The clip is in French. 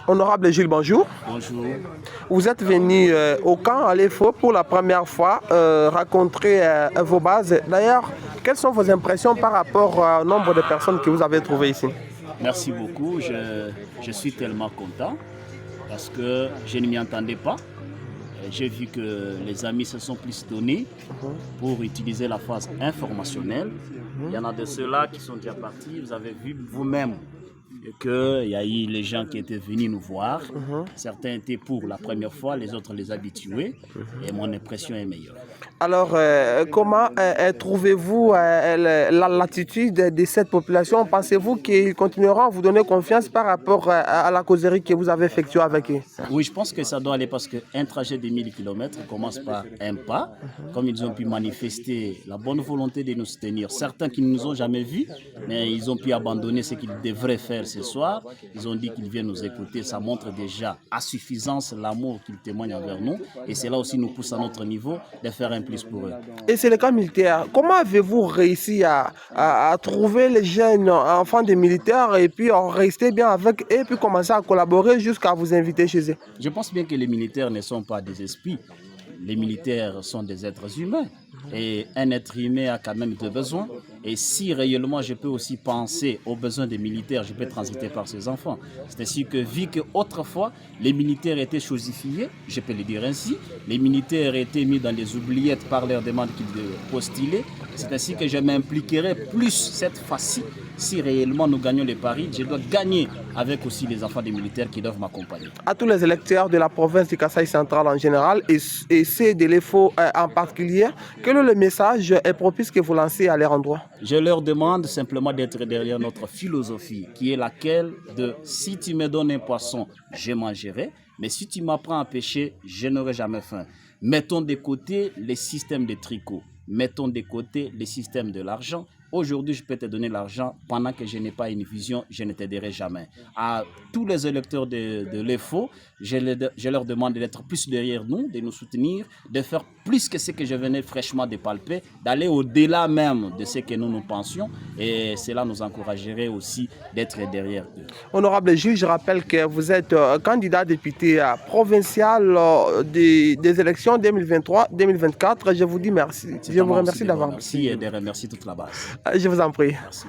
Honorable Gilles, bonjour. Bonjour. Vous êtes venu au camp à l'EFO pour la première fois rencontrer vos bases. D'ailleurs, quelles sont vos impressions par rapport au nombre de personnes que vous avez trouvées ici? Merci beaucoup. Je suis tellement content parce que je ne m'y attendais pas. J'ai vu que les amis se sont plus donnés pour utiliser la phase informationnelle. Il y en a de ceux-là qui sont déjà partis. Vous avez vu vous-même qu'il y a eu les gens qui étaient venus nous voir. Certains étaient pour la première fois, les autres les habitués. Et mon impression est meilleure. Alors, comment trouvez-vous l'attitude de cette population? Pensez-vous qu'ils continueront à vous donner confiance par rapport à la causerie que vous avez effectuée avec eux? Oui, je pense que ça doit aller parce qu'un trajet de 1000 km commence par un pas. Comme ils ont pu manifester la bonne volonté de nous soutenir. Certains qui ne nous ont jamais vus, mais ils ont pu abandonner ce qu'ils devraient faire ce soir. Ils ont dit qu'ils viennent nous écouter. Ça montre déjà à suffisance l'amour qu'ils témoignent envers nous. Et cela aussi nous pousse à notre niveau de faire un plus pour eux. Et c'est le cas militaire. Comment avez-vous réussi à trouver les jeunes enfants des militaires et puis rester bien avec eux et puis commencer à collaborer jusqu'à vous inviter chez eux? Je pense bien que les militaires ne sont pas des esprits. Les militaires sont des êtres humains. Et un être humain a quand même des besoins. Et si réellement je peux aussi penser aux besoins des militaires, je peux transiter par ces enfants. C'est ainsi que vu qu'autrefois, les militaires étaient chosifiés, je peux le dire ainsi, les militaires étaient mis dans les oubliettes par leurs demandes qu'ils postulaient. C'est ainsi que je m'impliquerai plus cette fois-ci. Si réellement nous gagnons les paris, je dois gagner avec aussi les enfants des militaires qui doivent m'accompagner. À tous les électeurs de la province du Kasaï central en général et ceux de l'EFO en particulier, quel est le message propice que vous lancez à leur endroit? Je leur demande simplement d'être derrière notre philosophie qui est laquelle de si tu me donnes un poisson, je mangerai, mais si tu m'apprends à pêcher, je n'aurai jamais faim. Mettons de côté les systèmes de tricot, mettons de côté les systèmes de l'argent. Aujourd'hui, je peux te donner l'argent pendant que je n'ai pas une vision, je ne t'aiderai jamais. À tous les électeurs de l'EFO, je leur demande d'être plus derrière nous, de nous soutenir, de faire plus que ce que je venais fraîchement de palper, d'aller au-delà même de ce que nous pensions. Et cela nous encouragerait aussi d'être derrière eux. Honorable Gilles, je rappelle que vous êtes candidat député provincial des élections 2023-2024. Je vous dis merci. Je vous remercie d'avoir. Merci et de remercier toute la base. Je vous en prie. Merci.